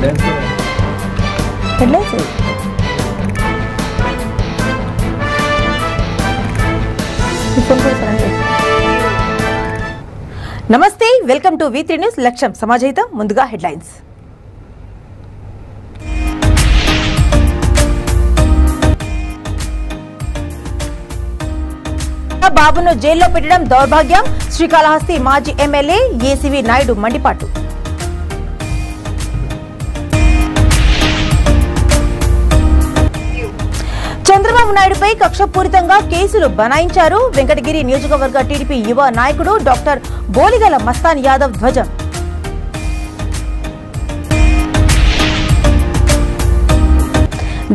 నమస్తే, welcome to V3 news. లక్ష్యం సమాజహితం. ముందుగా హెడ్లైన్స్. బాబును జైల్లో పెట్టడం దౌర్భాగ్యం, శ్రీకాళహస్తి మాజీ ఎమ్మెల్యే ఏసీవీ నాయుడు మండిపాటు. చంద్రబాబు నాయుడుపై కక్షపూరితంగా కేసులు బనాయించారు. వెంకటగిరి నియోజకవర్గ టీడీపీ యువ నాయకుడు డాక్టర్ బోలిగల మస్తాన్ యాదవ్ ధ్వజం.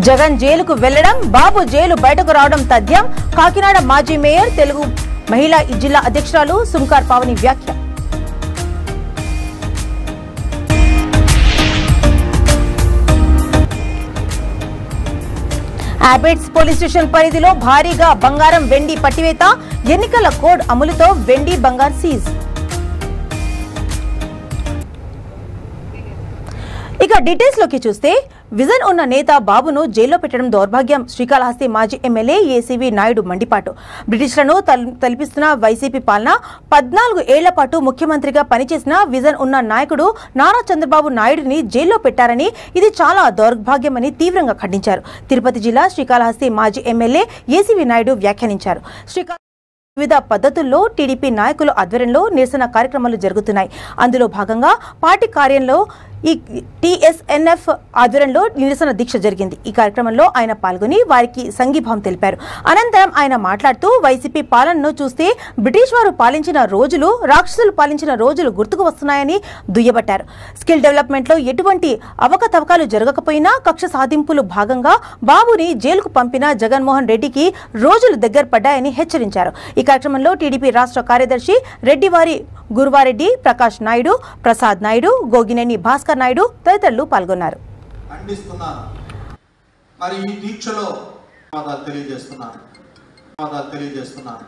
జగన్ జైలుకు వెళ్లడం, బాబు జైలు బయటకు రావడం తథ్యం. కాకినాడ మాజీ మేయర్, తెలుగు మహిళా జిల్లా అధ్యక్షురాలు సుంకార్ పావని వ్యాఖ్య. అబేట్స్ పోలీస్ స్టేషన్ పరిధిలో భారీగా బంగారం, వెండి పట్టివేత. ఎన్నికల కోడ్ అమలుతో వెండి, బంగారు సీజ్. ఇక డీటెయిల్స్ లోకి చూస్తే, విజన్ ఉన్న నేత బాబును జైల్లో పెట్టడం దౌర్భాగ్యం, శ్రీకాళహస్తి మాజీ ఎమ్మెల్యే ఏసీవీ నాయుడు మండిపాటు. బ్రిటిష్లను తలపిస్తున్న వైసీపీ పాలన 14 ఏళ్ల పాటు ముఖ్యమంత్రిగా పనిచేసిన విజన్ ఉన్న నాయకుడు నారా చంద్రబాబు నాయుడిని జైల్లో పెట్టారని, ఇది చాలా దౌర్భాగ్యమని తీవ్రంగా ఖండించారు. తిరుపతి జిల్లా శ్రీకాళహస్తి మాజీ ఎమ్మెల్యే ఏసీవీ నాయుడు వ్యాఖ్యానించారు. వివిధ పద్ధతుల్లో టీడీపీ నాయకుల ఆధ్వర్యంలో నిరసన కార్యక్రమాలు జరుగుతున్నాయి. అందులో భాగంగా పార్టీ కార్యాలయంలో ఈ టీఎస్ఎన్ఎఫ్ ఆధ్వర్యంలో నిరసన దీక్ష జరిగింది. ఈ కార్యక్రమంలో ఆయన పాల్గొని వారికి సంఘీభావం తెలిపారు. అనంతరం ఆయన మాట్లాడుతూ, వైసీపీ పాలనను చూస్తే బ్రిటిష్ వారు పాలించిన రోజులు, రాక్షసులు పాలించిన రోజులు గుర్తుకు వస్తున్నాయని దుయ్యబట్టారు. స్కిల్ డెవలప్మెంట్ లో ఎటువంటి అవకతవకాలు జరగకపోయినా కక్ష సాధింపులు భాగంగా బాబుని జైలుకు పంపిన జగన్మోహన్ రెడ్డికి రోజులు దగ్గర పడ్డాయని హెచ్చరించారు. ఈ కార్యక్రమంలో టీడీపీ రాష్ట్ర కార్యదర్శి రెడ్డివారి గురువారెడ్డి, ప్రకాష్ నాయుడు, ప్రసాద్ నాయుడు, గోగినేని భాస్కర్ నాయుడు తదితరులు పాల్గొన్నారు. మరి ఈ దీక్షలో తెలియజేస్తున్నాను.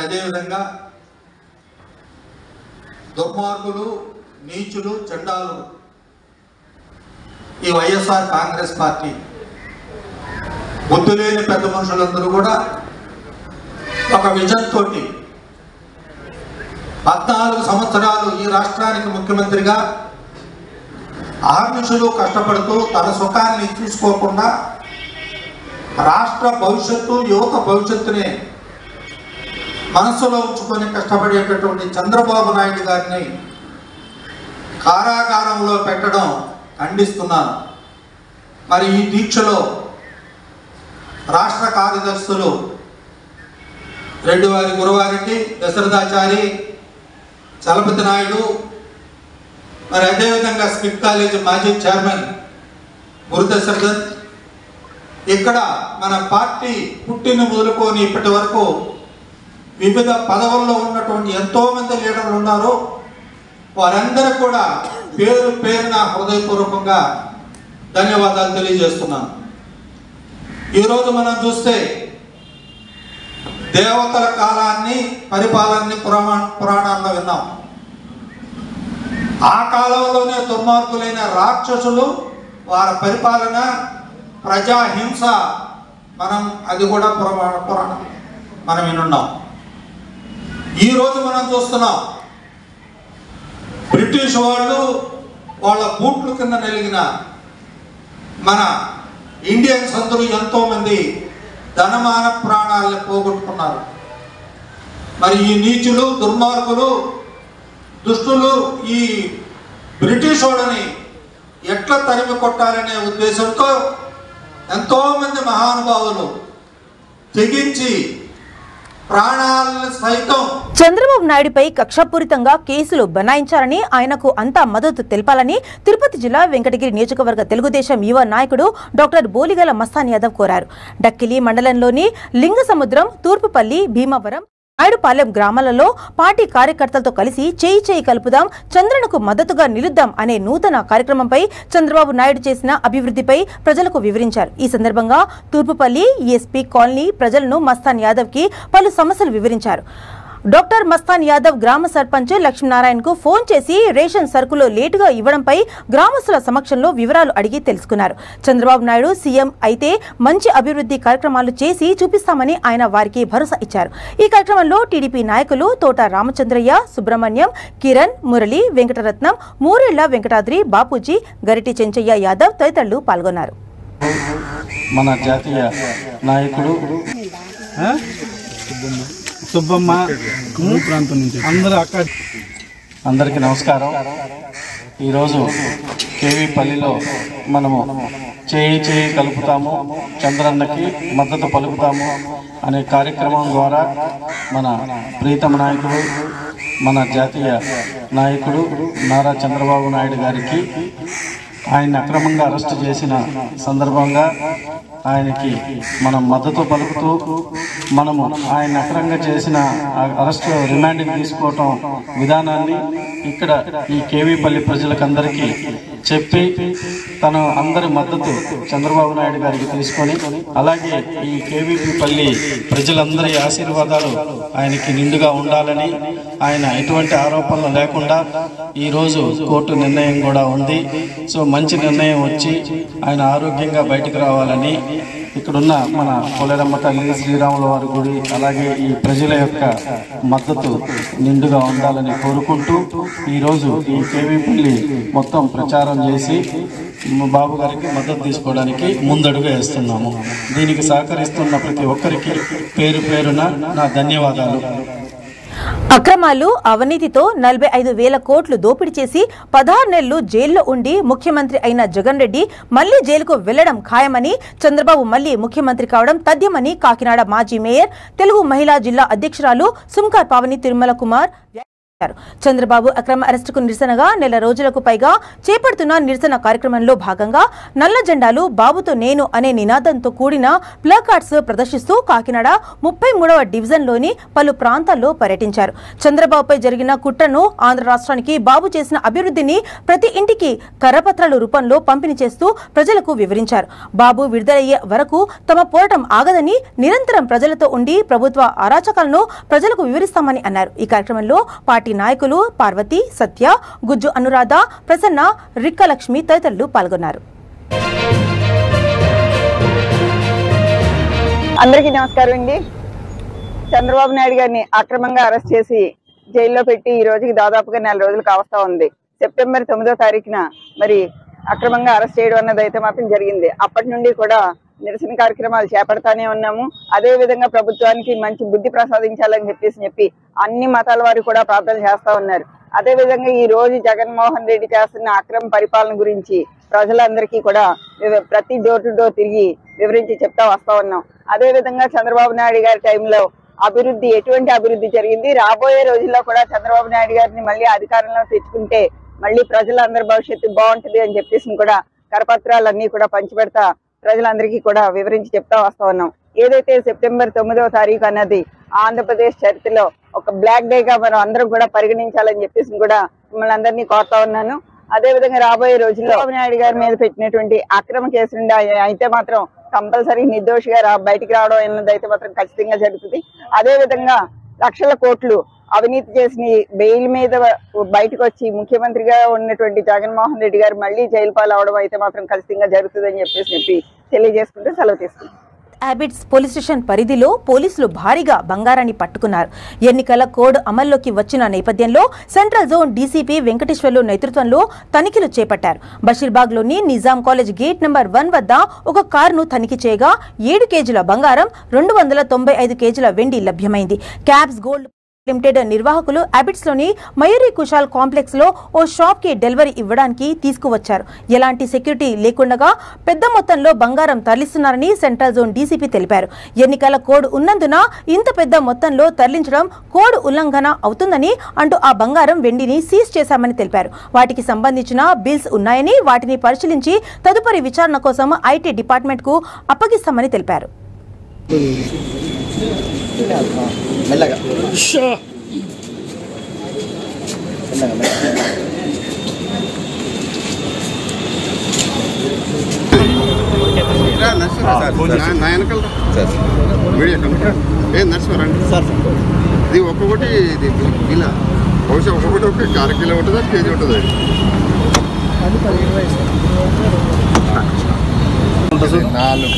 అదేవిధంగా దుర్మార్గులు, నీచులు, చండాలు ఈ వైఎస్ఆర్ కాంగ్రెస్ పార్టీ బుద్ధి లేని పెద్ద మనుషులందరూ కూడా ఒక విజన్ తోటి 14 సంవత్సరాలు ఈ రాష్ట్రానికి ముఖ్యమంత్రిగా ఆర్నిషులు కష్టపడుతూ తన సుఖాన్ని చూసుకోకుండా రాష్ట్ర భవిష్యత్తు, యువత భవిష్యత్తుని మనస్సులో ఉంచుకొని కష్టపడేటటువంటి చంద్రబాబు నాయుడు గారిని కారాగారంలో పెట్టడం ఖండిస్తున్నాను. మరి ఈ దీక్షలో రాష్ట్ర కార్యదర్శులు రెడ్డివారి గురువారెడ్డి, దశరథాచారి, చలపతి నాయుడు, మరి అదేవిధంగా స్కిట్ కాలేజ్ మాజీ చైర్మన్ గురుదశరథన్, ఇక్కడ మన పార్టీ పుట్టిన మొదలుకొని ఇప్పటి వరకు వివిధ పదవుల్లో ఉన్నటువంటి ఎంతోమంది లీడర్లు ఉన్నారు. వారందరూ కూడా పేరు పేరున హృదయపూర్వకంగా ధన్యవాదాలు తెలియజేస్తున్నాను. ఈరోజు మనం చూస్తే దేవతల కాలాన్ని, పరిపాలనని పురాణాల్లో విన్నాం. ఆ కాలంలోనే దుర్మార్గులైన రాక్షసులు, వారి పరిపాలన, ప్రజాహింస, అది కూడా పురాణం మనం వినున్నాం. ఈరోజు మనం చూస్తున్నాం, బ్రిటిష్ వాళ్ళు వాళ్ళ బూట్లు కింద నెలిగిన మన ఇండియన్స్ అందరూ ఎంతోమంది ధనమాన ప్రాణాలను పోగొట్టుకున్నారు. మరి ఈ నీచులు, దుర్మార్గులు, దుష్టులు ఈ బ్రిటిష్ వాళ్ళని ఎట్లా తరిమి కొట్టాలనే ఉద్దేశంతో ఎంతోమంది మహానుభావులు తెగించి ప్రాణాలను సైతం. చంద్రబాబు నాయుడుపై కక్షపూరితంగా కేసులు బనాయించారని, ఆయనకు అంతా మద్దతు తెలపాలని తిరుపతి జిల్లా వెంకటగిరి నియోజకవర్గ తెలుగుదేశం యువ నాయకుడు డాక్టర్ బోలిగల మస్తాన్ యాదవ్ కోరారు. డక్కిలి మండలంలోని లింగసముద్రం, తూర్పుపల్లి, భీమవరం, నాయుడుపాలెం గ్రామాలలో పార్టీ కార్యకర్తలతో కలిసి చేయి కలుపుదాం, చంద్రనకు మద్దతుగా నిలుద్దాం అనే నూతన కార్యక్రమంపై చంద్రబాబు నాయుడు చేసిన అభివృద్ధిపై ప్రజలకు వివరించారు. ఈ సందర్భంగా తూర్పుపల్లి ఎస్పీ కాలనీ ప్రజలను మస్తాన్ యాదవ్ కి పలు సమస్యలు వివరించారు. డాక్టర్ మస్తాన్ యాదవ్ గ్రామ సర్పంచ్ లక్ష్మీనారాయణకు ఫోన్ చేసి రేషన్ సరుకులు లేటుగా ఇవ్వడంపై గ్రామస్తుల సమక్షంలో వివరాలు అడిగి తెలుసుకున్నారు. చంద్రబాబు నాయుడు సీఎం అయితే మంచి అభివృద్ధి కార్యక్రమాలు చేసి చూపిస్తామని ఆయన వారికి భరోసా ఇచ్చారు. ఈ కార్యక్రమంలో టీడీపీ నాయకులు తోట రామచంద్రయ్య, సుబ్రహ్మణ్యం, కిరణ్, మురళి, వెంకటరత్నం, మూరేళ్ల వెంకటాద్రి, బాపూజీ, గరిటి చెంచయ్య యాదవ్ తదితరులు పాల్గొన్నారు. మన జాతీయ నాయకుడు సుబ్బమ్మ ప్రాంతం నుంచి అందరికీ నమస్కారం. ఈరోజు కేవీపల్లిలో మనము చేయి కలుపుతాము, చంద్రన్నకి మద్దతు పలుకుతాము అనే కార్యక్రమం ద్వారా మన ప్రీతమ నాయకుడు, మన జాతీయ నాయకుడు నారా చంద్రబాబు నాయుడు గారికి ఆయన్ని అక్రమంగా అరెస్టు చేసిన సందర్భంగా ఆయనకి మనం మద్దతు పలుకుతూ మనము ఆయన అక్రమంగా చేసిన అరెస్టు రిమాండ్కి తీసుకోవటం విధానాన్ని ఇక్కడ ఈ కేవీపల్లి ప్రజలకందరికీ చెప్పి తన అందరి మద్దతు చంద్రబాబు నాయుడు గారికి తీసుకొని, అలాగే ఈ కేవీపల్లి ప్రజలందరి ఆశీర్వాదాలు ఆయనకి నిండుగా ఉండాలని, ఆయన ఎటువంటి ఆరోపణలు లేకుండా ఈరోజు కోర్టు నిర్ణయం కూడా ఉంది. సో మంచి నిర్ణయం వచ్చి ఆయన ఆరోగ్యంగా బయటకు రావాలని ఇక్కడున్న మన పోలేరమ్మ తల్లి, శ్రీరాముల వారి గుడి, అలాగే ఈ ప్రజల యొక్క మద్దతు నిండుగా ఉండాలని కోరుకుంటూ ఈరోజు ఈ కేవీపల్లి మొత్తం ప్రచారం చేసి బాబు గారికి మద్దతు తీసుకోవడానికి ముందడుగు వేస్తున్నాము. దీనికి సహకరిస్తున్న ప్రతి ఒక్కరికి పేరు పేరున నా ధన్యవాదాలు. అక్రమాలు, అవినీతితో 45,000 కోట్లు దోపిడీ చేసి 16 నెలలు జైల్లో ఉండి ముఖ్యమంత్రి అయిన జగన్ రెడ్డి మళ్లీ జైలుకు వెళ్లడం ఖాయమని, చంద్రబాబు మళ్లీ ముఖ్యమంత్రి కావడం తథ్యమని కాకినాడ మాజీ మేయర్, తెలుగు మహిళా జిల్లా అధ్యక్షురాలు సుంకార్ పావని తిరుమల కుమార్ చంద్రబాబు అక్రమ అరెస్టుకు నిరసనగా నెల రోజులకు పైగా చేపడుతున్న నిరసన కార్యక్రమంలో భాగంగా నల్ల జెండాలు, బాబుతో నేను అనే నినాదంతో కూడిన ప్లకార్డ్స్ ప్రదర్శిస్తూ కాకినాడ 33వ డివిజన్లోని పలు ప్రాంతాల్లో పర్యటించారు. చంద్రబాబుపై జరిగిన కుట్రను, ఆంధ్ర రాష్ట్రానికి బాబు చేసిన అభివృద్ధిని ప్రతి ఇంటికి కరపత్రాల రూపంలో పంపిణీ చేస్తూ ప్రజలకు వివరించారు. బాబు విడుదలయ్యే వరకు తమ పోరాటం ఆగదని, నిరంతరం ప్రజలతో ఉండి ప్రభుత్వ అరాచకాలను ప్రజలకు వివరిస్తామని అన్నారు. ఈ కార్యక్రమంలో పార్టీ నాయకులు పార్వతి, సత్య, గుజ్జు అనురాధ, ప్రసన్న, రిక్కలక్ష్మి తదితరులు పాల్గొన్నారు. అందరికీ నమస్కారం అండి. చంద్రబాబు నాయుడు గారిని అక్రమంగా అరెస్ట్ చేసి జైల్లో పెట్టి ఈ రోజుకి దాదాపుగా 4 రోజులు కావస్తా ఉంది. సెప్టెంబర్ 9వ తారీఖున మరి అక్రమంగా అరెస్ట్ చేయడం అన్నది అయితే మాత్రం జరిగింది. అప్పటి నుండి కూడా నిరసన కార్యక్రమాలు చేపడతానే ఉన్నాము. అదే విధంగా ప్రభుత్వానికి మంచి బుద్ధి ప్రసాదించాలని చెప్పి అన్ని మతాల వారు కూడా ప్రార్థనలు చేస్తా ఉన్నారు. అదే విధంగా ఈ రోజు జగన్మోహన్ రెడ్డి చేస్తున్న అక్రమ పరిపాలన గురించి ప్రజలందరికీ కూడా ప్రతి డోర్ టు డోర్ తిరిగి వివరించి చెప్తా వస్తా ఉన్నాం. అదే విధంగా చంద్రబాబు నాయుడు గారి టైంలో అభివృద్ధి, ఎటువంటి అభివృద్ధి జరిగింది, రాబోయే రోజుల్లో కూడా చంద్రబాబు నాయుడు గారిని మళ్ళీ అధికారంలో తెచ్చుకుంటే మళ్ళీ ప్రజలందరి భవిష్యత్తు బాగుంటుంది అని చెప్పేసి కూడా కరపత్రాలన్నీ కూడా పంచిపెడతా ప్రజలందరికీ కూడా వివరించి చెప్తా వస్తా ఉన్నాం. ఏదైతే సెప్టెంబర్ 9వ తారీఖు అన్నది ఆంధ్రప్రదేశ్ చరిత్రలో ఒక బ్లాక్ డేగా మనం అందరం కూడా పరిగణించాలని చెప్పేసి కూడా మిమ్మల్ని అందరినీ కోరుతా ఉన్నాను. అదే విధంగా రాబోయే రోజుల్లో చంద్రబాబు నాయుడు గారి మీద పెట్టినటువంటి అక్రమ కేసు నుండి అయితే మాత్రం కంపల్సరీ నిర్దోషిగా బయటికి రావడం అన్నది అయితే మాత్రం ఖచ్చితంగా జరుగుతుంది. అదే విధంగా లక్షల కోట్లు అవినీతి చేసిన బెయిల్ మీద బయటకు వచ్చి ముఖ్యమంత్రిగా ఉన్నటువంటి జగన్మోహన్ రెడ్డి గారు మళ్లీ జైలు పాలవడం అయితే మాత్రం ఖచ్చితంగా జరుగుతుందని చెప్పి తెలియజేసుకుంటే సెలవు తీసుకుంటాం. హ్యాబిట్స్ పోలీస్ స్టేషన్ పరిధిలో పోలీసులు భారీగా బంగారాన్ని పట్టుకున్నారు. ఎన్నికల కోడ్ అమల్లోకి వచ్చిన నేపథ్యంలో సెంట్రల్ జోన్ డీసీపీ వెంకటేశ్వర్లు నేతృత్వంలో తనిఖీలు చేపట్టారు. బషీర్బాగ్లోని నిజాం కాలేజ్ గేట్ నెంబర్ 1 వద్ద ఒక కారును తనిఖీ చేయగా 7 కేజీల బంగారం, 295 కేజీల వెండి లభ్యమైంది. క్యాబ్స్ గోల్డ్ లిమిటెడ్ నిర్వాహకులు హ్యాబిట్స్ లోని మయూరి కుషాల్ కాంప్లెక్స్ లో ఓ షాప్ కి డెలివరీ ఇవ్వడానికి తీసుకువచ్చారు. ఎలాంటి సెక్యూరిటీ లేకుండా పెద్ద మొత్తంలో బంగారం తరలిస్తున్నారని సెంట్రల్ జోన్ డీసీపీ తెలిపారు. ఎన్నికల కోడ్ ఉన్నందున ఇంత పెద్ద మొత్తంలో తరలించడం కోడ్ ఉల్లంఘన అవుతుందని అంటూ ఆ బంగారం, వెండిని సీజ్ చేశామని తెలిపారు. వాటికి సంబంధించిన బిల్స్ ఉన్నాయని, వాటిని పరిశీలించి తదుపరి విచారణ కోసం ఐటీ డిపార్ట్మెంట్ కు అప్పగిస్తామని తెలిపారు. మెల్లగా నరసింహ సార్, నా వెనకాల సార్, మీడియా నరసింహ రండి సార్. ఇది ఒక్కొక్కటి ఇది కిలో బహుశా ఒక్కొక్కటి ఒక 1/2 కిలో ఉంటుందా కేజీ ఉంటుంది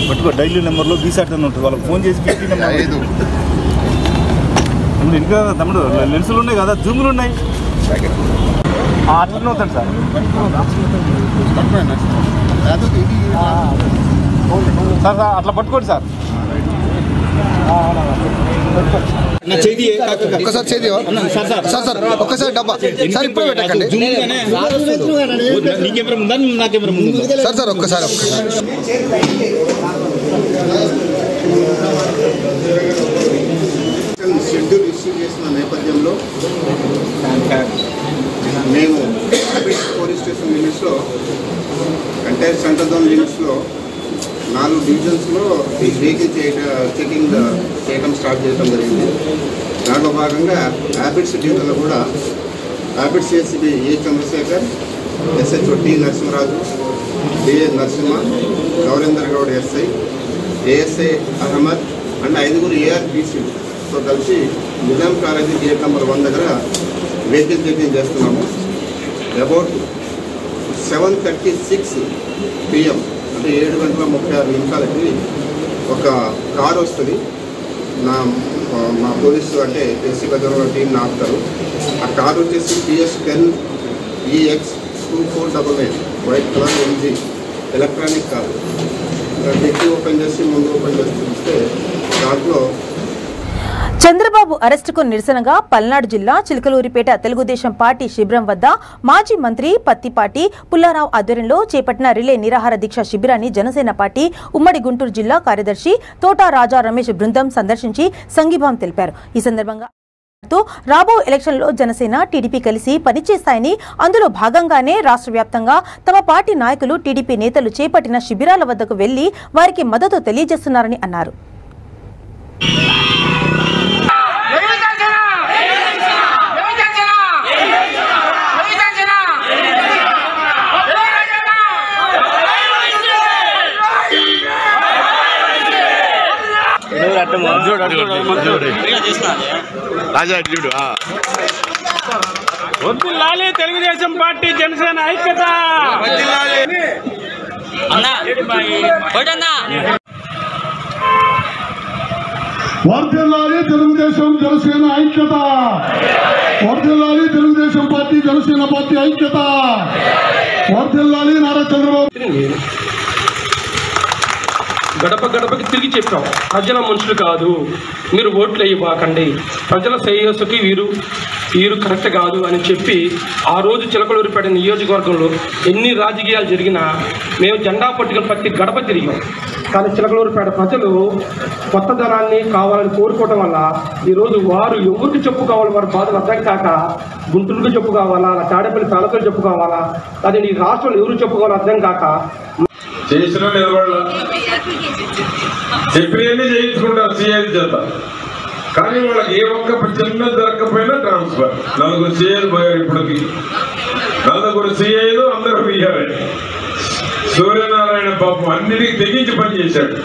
పట్టుకో డైలీ నెంబర్లో బీసాట్ అని ఉంటుంది వాళ్ళకి ఫోన్ చేసి 5 ఇంకా తమ్ముడు లెన్సులు ఉన్నాయి కదా జూములు ఉన్నాయి అట్లనే అవుతాడు సార్ సార్ అట్లా పట్టుకోండి సార్ ఒక్కసారి చేది సార్ ఒక్కసారి డబ్బా సార్ ఇప్పుడు పెట్టకండి సార్ ఒక్కసారి షెడ్యూల్ ఇష్యూ చేసిన నేపథ్యంలో మేము పోలీస్ స్టేషన్ లిమిట్స్లో ఎంటైర్ సెంట్రల్ జోన్ లిమిట్స్లో 4 డివిజన్స్లో ఈ వెహికల్ చెకింగ్ చేయడం స్టార్ట్ చేయడం జరిగింది. దాంట్లో భాగంగా హ్యాబిట్స్ డ్యూటీలో కూడా హ్యాబిట్స్ ACB A Chandrashekar, SHO T Narasimharaju, DA Narasimha, Gourender Goud SI, ASI Ahmed and 5 ఏఆర్బీసీతో కలిసి నిజాం కాలేజీ గేట్ నెంబర్ 1 దగ్గర వెహికల్ చెకింగ్ చేస్తున్నాము. అబౌట్ 7:36 PM అంటే 7:36 ఒక కారు వస్తుంది. మా పోలీసు అంటే ఎస్సీ బజార్లో టీంని ఆపుతారు. ఆ కారు వచ్చేసి PS10 EX 2499 white colour MG electronic car. డిక్కీ ఓపెన్ చేసి ముందు ఓపెన్ చేసి చూస్తే దాంట్లో చంద్రబాబు అరెస్టుకు నిరసనగా పల్నాడు జిల్లా చిలకలూరిపేట తెలుగుదేశం పార్టీ శిబిరం వద్ద మాజీ మంత్రి పత్తిపాటి పుల్లారావు ఆధ్వర్యంలో చేపట్టిన రిలే నిరాహార దీక్ష శిబిరాన్ని జనసేన పార్టీ ఉమ్మడి గుంటూరు జిల్లా కార్యదర్శి తోటా రాజా రమేష్ బృందం సందర్శించి సంఘీభావం తెలిపారు. ఈ సందర్భంగా రాబో ఎలక్షన్లో జనసేన టీడీపీ కలిసి పనిచేస్తాయని, అందులో భాగంగానే రాష్ట్ర వ్యాప్తంగా తమ పార్టీ నాయకులు టీడీపీ నేతలు చేపట్టిన శిబిరాల వద్దకు వెళ్లి వారికి మద్దతు తెలియజేస్తున్నారని అన్నారు. వర్ధిల్లాలి తెలుగుదేశం పార్టీ జనసేన ఐక్యత. వర్ధిల్లాలి తెలుగుదేశం జనసేన ఐక్యత. వర్ధిల్లాలి తెలుగుదేశం పార్టీ జనసేన పార్టీ ఐక్యత. వర్ధిల్లాలి నారా చంద్రబాబు. గడప గడపకి తిరిగి చెప్పాం, ప్రజల మనుషులు కాదు, మీరు ఓట్లు వేయబాకండి, ప్రజల శ్రేయస్సుకి వీరు కరెక్ట్ కాదు అని చెప్పి ఆ రోజు చిలకలూరిపేట నియోజకవర్గంలో ఎన్ని రాజకీయాలు జరిగినా మేము జెండా పట్టుకుని ప్రతి గడప తిరిగాం. కానీ చిలకలూరిపేట ప్రజలు కొత్త ధనాన్ని కావాలని కోరుకోవడం వల్ల ఈరోజు వారు ఎవరికి చెప్పుకోవాలి, వారి బాధలు అర్థం కాక గుంటూరుకు చెప్పుకోవాలా, తాడేపల్లి తాలూకాలు చెప్పుకోవాలా, అది ఈ రాష్ట్రంలో ఎవరు చెప్పుకోవాలో అర్థం కాక చేసిన నిలబడాల చెప్పినవన్నీ చేయించుకుంటారు సీఐలు చేత. కానీ వాళ్ళకి ఏ ఒక్క చిన్న దొరకపోయినా ట్రాన్స్ఫర్. 4 సీఐలు పోయారు, ఇప్పటికి 4 సీఐలు అందరూ పోయారు. సూర్యనారాయణ పాపం అన్నిటికీ తెగించి పనిచేశాడు,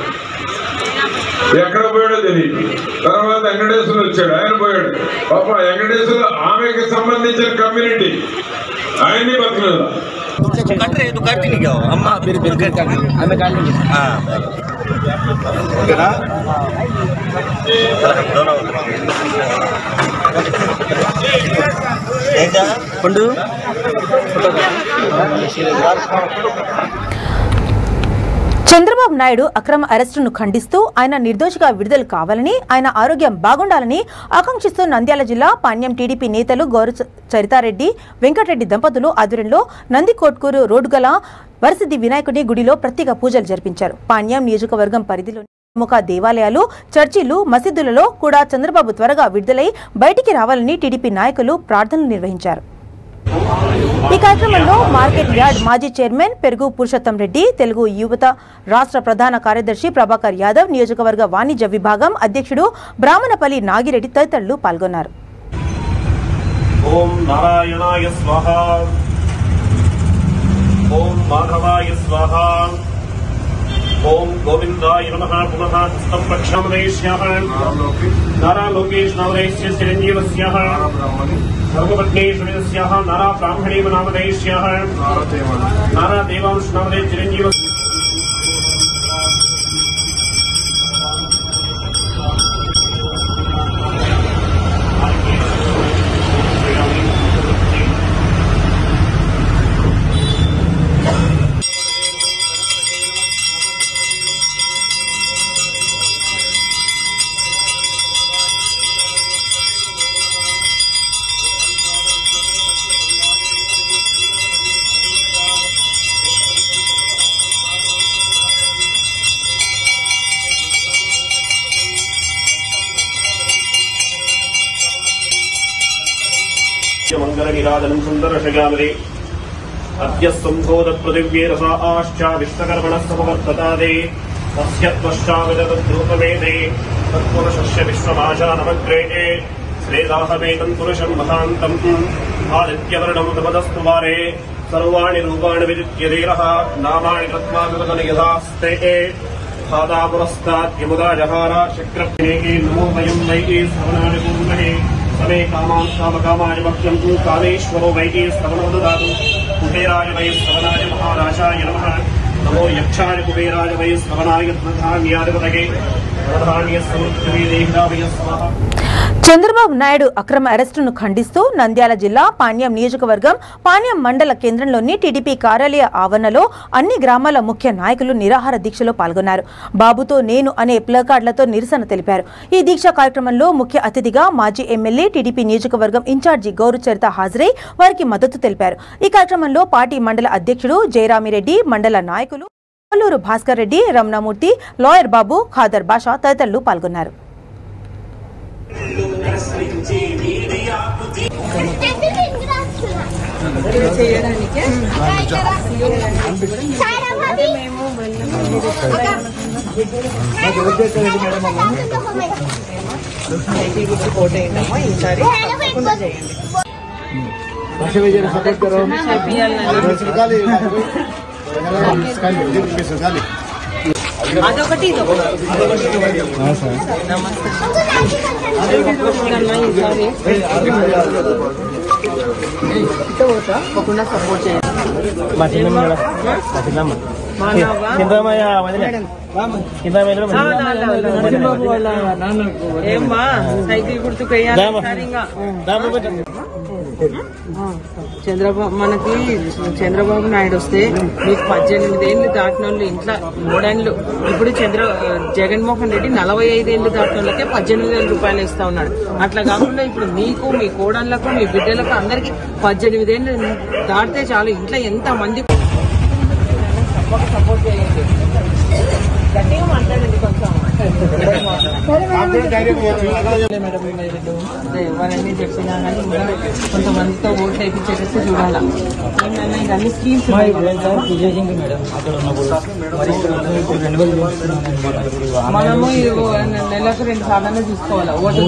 ఎక్కడ పోయాడో తెలియదు. తర్వాత వెంకటేశ్వరులు వచ్చాడు, ఆయన పోయాడు. పాపం వెంకటేశ్వరులు ఆమెకి సంబంధించిన కమ్యూనిటీ ఆయన్ని బతకలేదు. చంద్రబాబు నాయుడు అక్రమ అరెస్టును ఖండిస్తూ ఆయన నిర్దోషిగా విడుదల కావాలని, ఆయన ఆరోగ్యం బాగుండాలని ఆకాంక్షిస్తూ నంద్యాల జిల్లా పాణ్యం టీడీపీ నేతలు గౌరవ చరితారెడ్డి, వెంకటరెడ్డి దంపతులు ఆధ్వర్యంలో నందికోట్కూరు రోడ్డు గల వరసిద్ధి వినాయకుడి గుడిలో ప్రత్యేక పూజలు జరిపించారు. పాణ్యం నియోజకవర్గం పరిధిలోని ప్రముఖ దేవాలయాలు, చర్చిలు, మసీదులలో కూడా చంద్రబాబు త్వరగా విడుదలై బయటికి రావాలని టీడీపీ నాయకులు ప్రార్థనలు నిర్వహించారు. ఈ కార్యక్రమంలో మార్కెట్ యార్డ్ మాజీ చైర్మన్ పెరుగు పురుషోత్తం రెడ్డి, తెలుగు యువత రాష్ట్ర ప్రధాన కార్యదర్శి ప్రభాకర్ యాదవ్, నియోజకవర్గ వాణిజ్య విభాగం అధ్యక్షుడు బ్రాహ్మణపల్లి నాగిరెడ్డి తదితరులు పాల్గొన్నారు. ఓం నారాయణాయ స్వాహ, ఓం మాధవాయ స్వాహ, ओम गोविंदाय नमः पुनः हस्तं प्रक्षामदेश्यः नारा लोकेश नामदेश्य चिरंजीवस्यः धर्मपत्नी सुमितस्यः नारा ब्राह्मणी नामदेश्यः नारा देवांश नामदे चिरंजीव मंगलनिराजनं सुन्दरशयामरे अद्य सम्भोध पृथिव्ये रसा आश्चा विश्वकर्मणः समवर्ततादे तस्य त्वष्टाविदतद्रूपमेधे तत्पुरुषस्य विश्वमाशानमग्रेटे श्रेदाहमेतं पुरुषं महान्तम् आदित्यवर्णं तपदस्तु वारे सर्वाणि रूपाणि विदित्यधीरः नामानि कृत्वा विवदनयथास्ते पादापुरस्तात् यमुदा जहार शक्रप्रिये नमो वयं वैके श्रवणानि कुर्महे समे कामान् कामकामाय भक्त्यं तु कामेश्वरो वैके श्रवणो ददातु कुबेराय वै श्रवणाय महाराजाय नमः नमो यक्षाय कुबेराय वै श्रवणाय धनधान्याधिपतये धनधान्यसमृद्धिः देहिरावय स्वाहा చంద్రబాబు నాయుడు అక్రమ అరెస్టును ఖండిస్తూ నంద్యాల జిల్లా పాణ్యం నియోజకవర్గం పాణ్యం మండల కేంద్రంలోని టీడీపీ కార్యాలయ ఆవరణలో అన్ని గ్రామాల ముఖ్య నాయకులు నిరాహార దీక్షలో పాల్గొన్నారు. బాబుతో నేను అనే ప్లకార్డులతో నిరసన తెలిపారు. ఈ దీక్ష కార్యక్రమంలో ముఖ్య అతిథిగా మాజీ ఎమ్మెల్యే టీడీపీ నియోజకవర్గం ఇన్ఛార్జి గౌరుచరిత హాజరై వారికి మద్దతు తెలిపారు. ఈ కార్యక్రమంలో పార్టీ మండల అధ్యక్షుడు జయరామిరెడ్డి, మండల నాయకులు కొల్లూరు భాస్కర్ రెడ్డి, రమణమూర్తి, లాయర్ బాబు, ఖాదర్ బాషా తదితరులు పాల్గొన్నారు. అదొకటి సపోర్ట్ ఏమ్మా సైకిల్ గుర్తుకు చంద్రబాబు నాయుడు వస్తే మీకు 18 ఏళ్ళు దాటిన వాళ్ళు ఇంట్లో 3 ఏళ్ళు, ఇప్పుడు జగన్మోహన్ రెడ్డి 45 ఏళ్ళు దాటిన వాళ్ళకే 18,000 రూపాయలు ఇస్తా ఉన్నాడు. అట్లా కాకుండా ఇప్పుడు మీకు, మీ కోడళ్లకు, మీ బిడ్డలకు అందరికి 18 ఏళ్ళు దాటితే చాలు. ఇంట్లో ఎంత మంది సపోర్ట్ చేయండి, గట్టిగా మాట్లాడండి కొంచెం. ఎవరన్నీ చెప్పినా కానీ ఇంకా కొంతమందితో ఓట్లు వేయించేసి చూడాలా. ఏంటన్నా ఇవన్నీ స్కీమ్స్ మనము నెలకు 2 సార్లు చూసుకోవాలా. ఓటు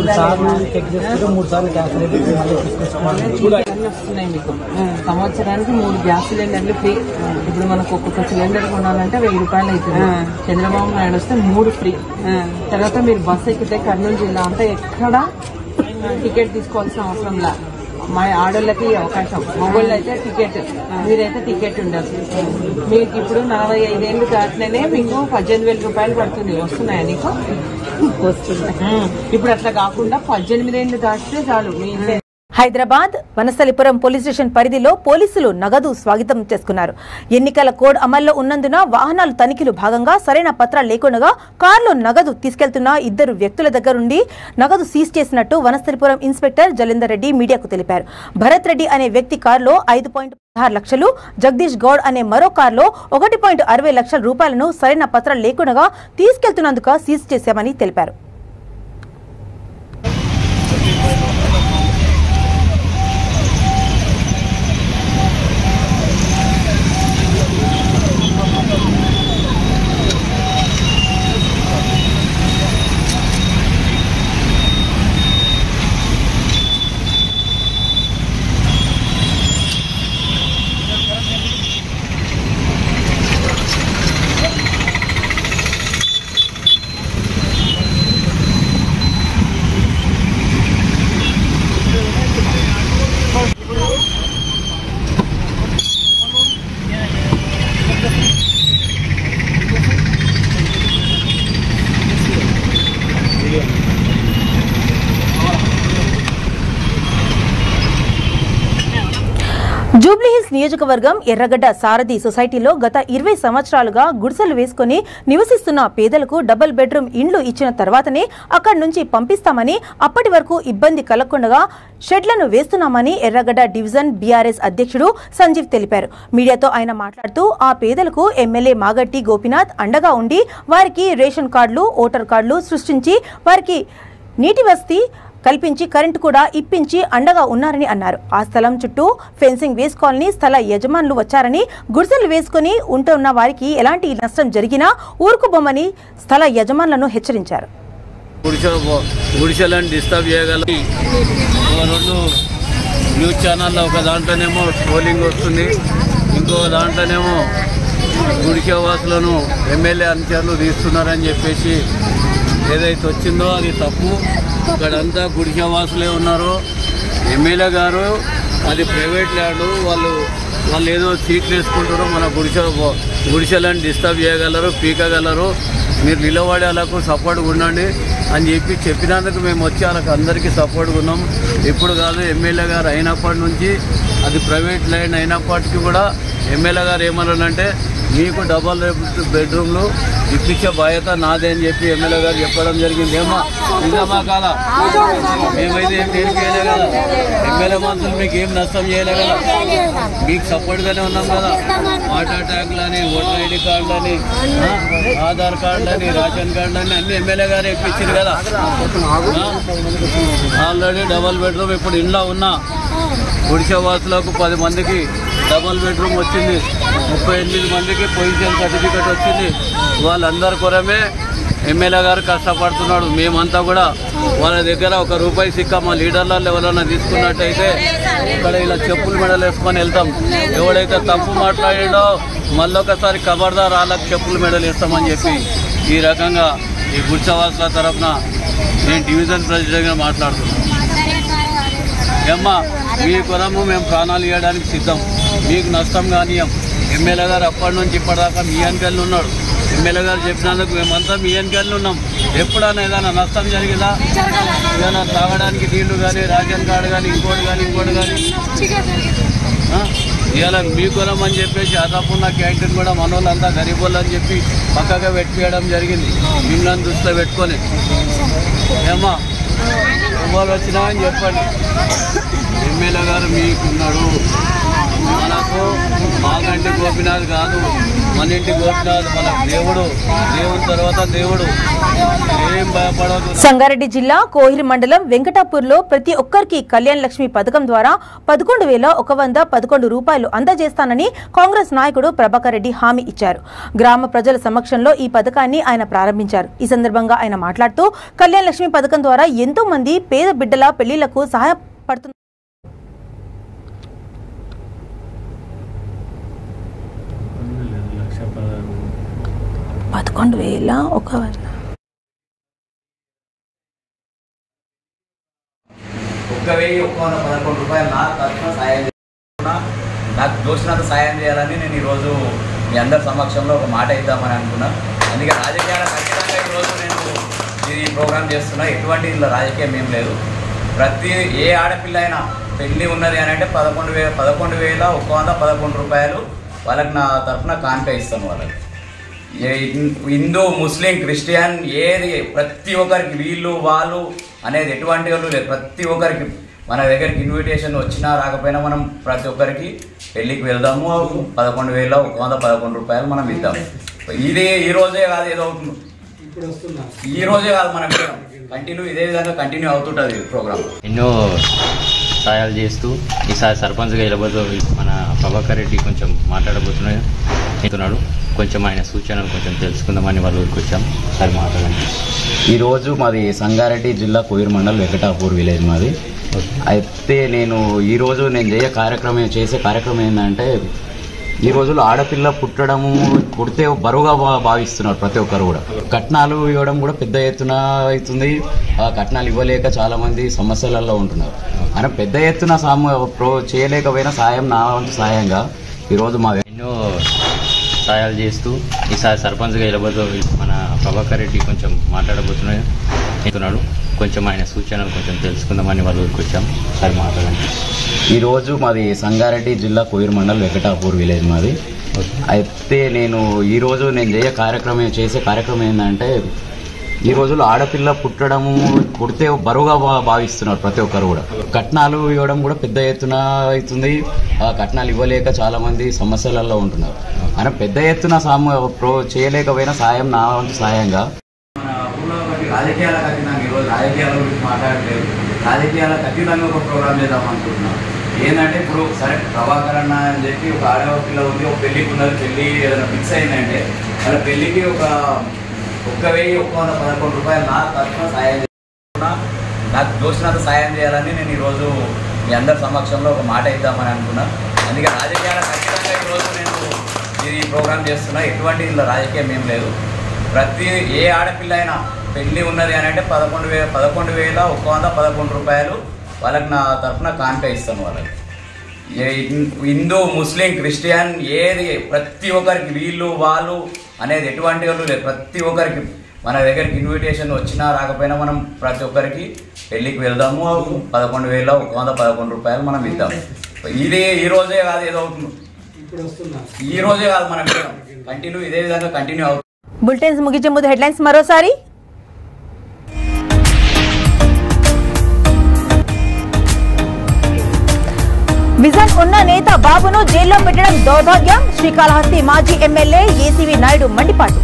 వస్తున్నాయి మీకు. సంవత్సరానికి 3 గ్యాస్ సిలిండర్లు ఫ్రీ. ఇప్పుడు మనకు ఒక్కొక్క సిలిండర్ కొనాలంటే 1000 రూపాయలు అవుతుంది. చంద్రబాబు నాయుడు వస్తే 3 ఫ్రీ. తర్వాత మీరు బస్సు ఎక్కితే కర్నూలు జిల్లా అంతా ఎక్కడ టికెట్ తీసుకోవాల్సిన అవసరం లే. మా ఆడోళ్ళకి అవకాశం, మొగోళ్ళు అయితే టికెట్, మీరైతే టికెట్ ఉండదు. మీకు ఇప్పుడు 45 ఏళ్ళు దాటినే మీకు 18,000 రూపాయలు పడుతుంది. వస్తున్నాయా నీకు? వస్తున్నాయి. ఇప్పుడు అట్లా కాకుండా 18 ఏళ్ళు దాటితే చాలు. మీ హైదరాబాద్ వనస్థలిపురం పోలీస్ స్టేషన్ పరిధిలో పోలీసులు నగదు స్వాగతం చేసుకున్నారు. ఎన్నికల కోడ్ అమల్లో ఉన్నందున వాహనాలు తనిఖీలు భాగంగా సరైన పత్రాలు లేకుండా కారులో నగదు తీసుకెళ్తున్న 2 వ్యక్తుల దగ్గర నుండి నగదు సీజ్ చేసినట్టు వనస్థలిపురం ఇన్స్పెక్టర్ జలేందర్ రెడ్డి మీడియాకు తెలిపారు. భరత్ రెడ్డి అనే వ్యక్తి కారులో 5.16 లక్షలు, జగదీష్ గౌడ్ అనే మరో కారులో 1.60 లక్షల రూపాయలను సరైన పత్రాలు లేకుండా తీసుకెళ్తున్నందుకు సీజ్ చేశామని తెలిపారు. నియోజకవర్గం ఎర్రగడ్డ సారథి సొసైటీలో గత 20 సంవత్సరాలుగా గుడిసెలు వేసుకుని నివసిస్తున్న పేదలకు డబుల్ బెడ్రూమ్ ఇండ్లు ఇచ్చిన తర్వాతనే అక్కడి నుంచి పంపిస్తామని, అప్పటి వరకు ఇబ్బంది కలగకుండా షెడ్లను వేస్తున్నామని ఎర్రగడ్డ డివిజన్ బీఆర్ఎస్ అధ్యక్షుడు సంజీవ్ తెలిపారు. మీడియాతో ఆయన మాట్లాడుతూ ఆ పేదలకు ఎమ్మెల్యే మాగంటి గోపీనాథ్ అండగా ఉండి వారికి రేషన్ కార్డులు, ఓటర్ కార్డులు సృష్టించి వారికి నీటి వసతి కల్పించి కరెంటు కూడా ఇప్పించి అండగా ఉన్నారని అన్నారు. ఆ స్థలం చుట్టూ ఫెన్సింగ్ వేసుకోవాలని స్థల యజమానులు వచ్చారని, గుడిసెలు వేసుకుని ఉంటున్న వారికి ఎలాంటి నష్టం జరిగినా ఊరుకుబొమ్మని స్థల యజమానులను హెచ్చరించారు. గుడిసెలను డిస్టర్బ్ చేయగల 2 న్యూస్ ఛానల్లో ఒక దాంట్లోనేమో స్క్రోలింగ్ వస్తుంది, ఇంకో దాంట్లోనేమో గుడిసె వాసులను ఎమ్మెల్యే అనుచరులు తీస్తున్నారని చెప్పేసి ఏదైతే వచ్చిందో అది తప్పు. ఇక్కడంతా గుడిసె వాసులే ఉన్నారు. ఎమ్మెల్యే గారు అది ప్రైవేట్ ల్యాండ్, వాళ్ళు ఏదో సీట్లు వేసుకుంటారో మన గుడిసెలను డిస్టర్బ్ చేయగలరు, పీకగలరు. మీరు నిలబడే వాళ్ళకు సపోర్ట్గా ఉండండి అని చెప్పినందుకు మేము వచ్చి వాళ్ళకి అందరికీ సపోర్ట్గా ఉన్నాం. ఇప్పుడు కాదు, ఎమ్మెల్యే గారు అయినప్పటి నుంచి అది ప్రైవేట్ ల్యాండ్ అయినప్పటికీ కూడా ఎమ్మెల్యే గారు ఏమన్నారంటే మీకు డబల్ బెడ్రూమ్లు ఇప్పించే బాధ్యత నాదే అని చెప్పి ఎమ్మెల్యే గారు చెప్పడం జరిగింది. నిజమా కాదా? మేమైతే ఏం చేయలే కదా, ఎమ్మెల్యే మనుషులు మీకు ఏం నష్టం చేయలే కదా, మీకు సపోర్ట్గానే ఉన్నాం కదా. వాటర్ ట్యాంకులని, ఓటర్ ఐడి కార్డులని, ఆధార్ కార్డులని, రేషన్ కార్డులని అన్ని ఎమ్మెల్యే గారు ఇప్పించారు కదా. ఆల్రెడీ డబల్ బెడ్రూమ్ ఇప్పుడు ఇంట్లో ఉన్న గుడిసె వాసులకు 10 మందికి డబల్ బెడ్రూమ్ వచ్చింది, 38 మందికి పొజిషన్ సర్టిఫికెట్ వచ్చింది. వాళ్ళందరి కొరమే ఎమ్మెల్యే గారు కష్టపడుతున్నాడు. మేమంతా కూడా వాళ్ళ దగ్గర ₹1 సిక్క మా లీడర్లలో ఎవరైనా తీసుకున్నట్టయితే ఇక్కడ ఇలా చెప్పులు మెడలు వేసుకొని వెళ్తాం. ఎవడైతే తప్పు మాట్లాడాడో మళ్ళొకసారి ఖబర్దార్ వాళ్ళకి చెప్పులు మెడలు వేస్తామని చెప్పి ఈ రకంగా ఈ గుడిసెవాసుల తరఫున నేను డివిజన్ ప్రెసిడెంట్గా మాట్లాడుతున్నాను. ఏమ్మా, మీ కొరము మేము ప్రాణాలు ఇవ్వడానికి సిద్ధం, మీకు నష్టం కానీయం. ఎమ్మెల్యే గారు అప్పటి నుంచి ఇప్పటిదాకా మీ వెనకాల ఉన్నాడు. ఎమ్మెల్యే గారు చెప్పినందుకు మేమంతా మీ వెనకాల ఉన్నాం. ఎప్పుడైనా ఏదైనా నష్టం జరిగిందా? ఏదైనా తాగడానికి నీళ్లు కానీ, రేషన్ కార్డు కానీ, ఇంకోటి కానీ ఇవాళ మీ కులం అని చెప్పేసి అదాపున్న క్యాంటీన్ కూడా మనోళ్ళంతా గరీబోళ్ళు అని చెప్పి పక్కగా పెట్టియడం జరిగింది. మిమ్మల్ని దృష్టిలో పెట్టుకొని ఏమా ఎవరు వచ్చినా అని చెప్పండి. ఎమ్మెల్యే గారు మీకున్నాడు. మనకు మాగంటి గోపీనాథ్ కాదు, మన ఇంటి గోపీనాథ్ మన దేవుడు. దేవుని తర్వాత దేవుడు. ఏం భయపడదు. సంగారెడ్డి జిల్లా కోహిర్ మండలం వెంకటాపూర్లో ప్రతి ఒక్కరికి కళ్యాణ్ లక్ష్మి పథకం ద్వారా 11,111 రూపాయలు అందజేస్తానని కాంగ్రెస్ నాయకుడు ప్రభాకర్ రెడ్డి హామీ ఇచ్చారు. గ్రామ ప్రజల సమక్షంలో ఈ పథకాన్ని ఆయన ప్రారంభించారు. ఈ సందర్భంగా ఆయన మాట్లాడుతూ కళ్యాణ్ లక్ష్మి పథకం ద్వారా ఎంతో మంది పేద బిడ్డల పెళ్లిళ్లకు సహాయపడుతున్నారు. 11,111 రూపాయలు నా తరఫున సాయం చేస్తున్నా. నాకు దోచినంత సాయం చేయాలని నేను ఈరోజు మీ అందరి సమక్షంలో ఒక మాట ఇద్దామని అనుకున్నా. అందుకే రాజకీయాల ఖచ్చితంగా ఈరోజు నేను ఈ ప్రోగ్రాం చేస్తున్నా. ఎటువంటి ఇందులో రాజకీయం ఏం లేదు. ప్రతి ఏ ఆడపిల్ల అయినా పెళ్ళి ఉన్నది అని అంటే 11,111 రూపాయలు వాళ్ళకి నా తరఫున కానుక ఇస్తాను. వాళ్ళకి హిందూ, ముస్లిం, క్రిస్టియన్ ఏది ప్రతి ఒక్కరికి వీళ్ళు వాళ్ళు అనేది ఎటువంటి వాళ్ళు లేదు. ప్రతి ఒక్కరికి మన దగ్గరికి ఇన్విటేషన్ వచ్చినా రాకపోయినా మనం ప్రతి ఒక్కరికి పెళ్ళికి వెళ్దాము. 11,111 రూపాయలు మనం ఇద్దాము. ఇది ఈ రోజే కాదు, ఏదో ఈ రోజే కాదు, మనం కంటిన్యూ ఇదే విధంగా కంటిన్యూ అవుతుంటుంది ప్రోగ్రామ్. ఎన్నో సహాయాలు చేస్తూ ఈసారి సర్పంచ్గా వెళ్ళబోతూ మన ప్రభాకర్ రెడ్డి కొంచెం మాట్లాడబోతున్నాడు. కొంచెం ఆయన సూచనలు కొంచెం తెలుసుకుందామని వాళ్ళ ఊరికి వచ్చాం. సరే మాట్లాడండి. ఈరోజు మాది సంగారెడ్డి జిల్లా కోయిర్ మండల్ వెంకటాపూర్ విలేజ్ మాది. అయితే ఈరోజు నేను చేసే కార్యక్రమం ఏంటంటే, ఈ రోజుల్లో ఆడపిల్ల పుడితే బరువుగా భావిస్తున్నారు ప్రతి ఒక్కరు కూడా. కట్నాలు ఇవ్వడం కూడా పెద్ద ఎత్తున అవుతుంది. ఆ కట్నాలు ఇవ్వలేక చాలా మంది సమస్యలలో ఉంటున్నారు. ఆయన పెద్ద ఎత్తున చేయలేకపోయినా సాయం నా వంతు సాయంగా ఈరోజు మా ఎన్నో సహాయాలు చేస్తూ ఈసారి సర్పంచ్గా వెళ్ళబోతూ మన ప్రభాకర్ రెడ్డి కొంచెం మాట్లాడబోతున్నాడు. కొంచెం ఆయన సూచనలు కొంచెం తెలుసుకుందామని వాళ్ళ ఊరికి వచ్చాం. సరే మాట్లాడండి. ఈరోజు మాది సంగారెడ్డి జిల్లా కోయిర్ మండల్ వెంకటాపూర్ విలేజ్ మాది. అయితే ఈరోజు నేను చేసే కార్యక్రమం ఏంటంటే, ఈ రోజుల్లో ఆడపిల్ల పుడితే బరువుగా భావిస్తున్నారు ప్రతి ఒక్కరు కూడా. కట్నాలు ఇవ్వడం కూడా పెద్ద ఎత్తున అవుతుంది. ఆ కట్నాలు ఇవ్వలేక చాలా మంది సమస్యలలో ఉంటున్నారు. ఆయన పెద్ద ఎత్తున చేయలేకపోయినా సాయం నా వంతు సాయంగా రాజకీయాలకు అతీతంగా ఈరోజు రాజకీయాల గురించి మాట్లాడలేదు. రాజకీయాలకు అతీతంగా ఒక ప్రోగ్రామ్ చేద్దాం అనుకుంటున్నాం. ఏంటంటే ఇప్పుడు సరే ప్రభాకర్ అన్న అని చెప్పి ఒక ఆడపిల్ల ఉంది, ఒక పెళ్ళికి ఉన్నది, పెళ్ళి ఏదైనా ఫిక్స్ అయిందంటే వాళ్ళ పెళ్ళికి ఒక 1,111 రూపాయలు నా తరఫున సాయం చేస్తున్నా. నాకు దోచినంత సాయం చేయాలని నేను ఈరోజు మీ అందరి సమక్షంలో ఒక మాట ఇద్దామని అనుకున్నా. అందుకే రాజకీయాలకు ఖచ్చితంగా ఈరోజు నేను ఈ ప్రోగ్రామ్ చేస్తున్నా. ఎటువంటి ఇందులో రాజకీయం ఏం లేదు. ఏ ఆడపిల్ల అయినా పెళ్ళి ఉన్నది అని అంటే 11,111 రూపాయలు వాళ్ళకి నా తరఫున కానుక ఇస్తాను. వాళ్ళకి హిందూ, ముస్లిం, క్రిస్టియన్ ఏది ప్రతి ఒక్కరికి వీళ్ళు వాళ్ళు అనేది ఎటువంటి వాళ్ళు లేదు. ప్రతి ఒక్కరికి మన దగ్గరికి ఇన్విటేషన్ వచ్చినా రాకపోయినా మనం ప్రతి ఒక్కరికి పెళ్ళికి వెళ్దాము. 11,111 రూపాయలు మనం ఇద్దాము. ఈ రోజే కాదు, ఈ రోజే కాదు, మనం కంటిన్యూ ఇదే విధంగా కంటిన్యూ అవుతుంది. బులెటిన్స్ ముగించే ముందు హెడ్లైన్స్ మరోసారి. విజన్ ఉన్న నేత బాబును జైల్లో పెట్టడం దౌర్భాగ్యం, శ్రీకాళహస్తి మాజీ ఎమ్మెల్యే ఏసీవీ నాయుడు మండిపాటు.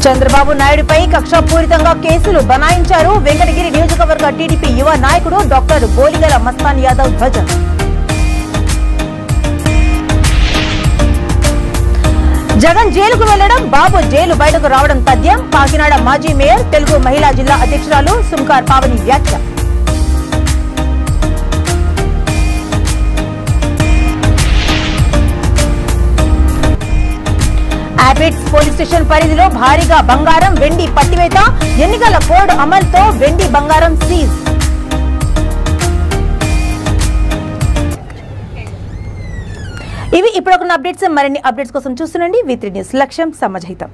చంద్రబాబు నాయుడుపై కక్షాపూరితంగా కేసులు బనాయించారు వెంకటగిరి నియోజకవర్గ టీడీపీ యువ నాయకుడు డాక్టర్ గోలిగల మస్తాన్ యాదవ్ ధ్వజం. జగన్ జైలుకు వెళ్లడం, బాబు జైలు బయటకు రావడం తథ్యం. కాకినాడ మాజీ మేయర్, తెలుగు మహిళా జిల్లా అధ్యక్షురాలు సుంకార్ పావని వ్యాఖ్య. యాపిడ్స్ పోలీస్ స్టేషన్ పరిధిలో భారీగా బంగారం, వెండి పట్టివేత. ఎన్నికల కోడ్ అమలుతో వెండి బంగారం సీజ్. ఇవి ఇప్పుడున్న అప్డేట్స్. మరిన్ని అప్డేట్స్ కోసం చూస్తుండండి V3 న్యూస్. లక్ష్యం సమాజహితం.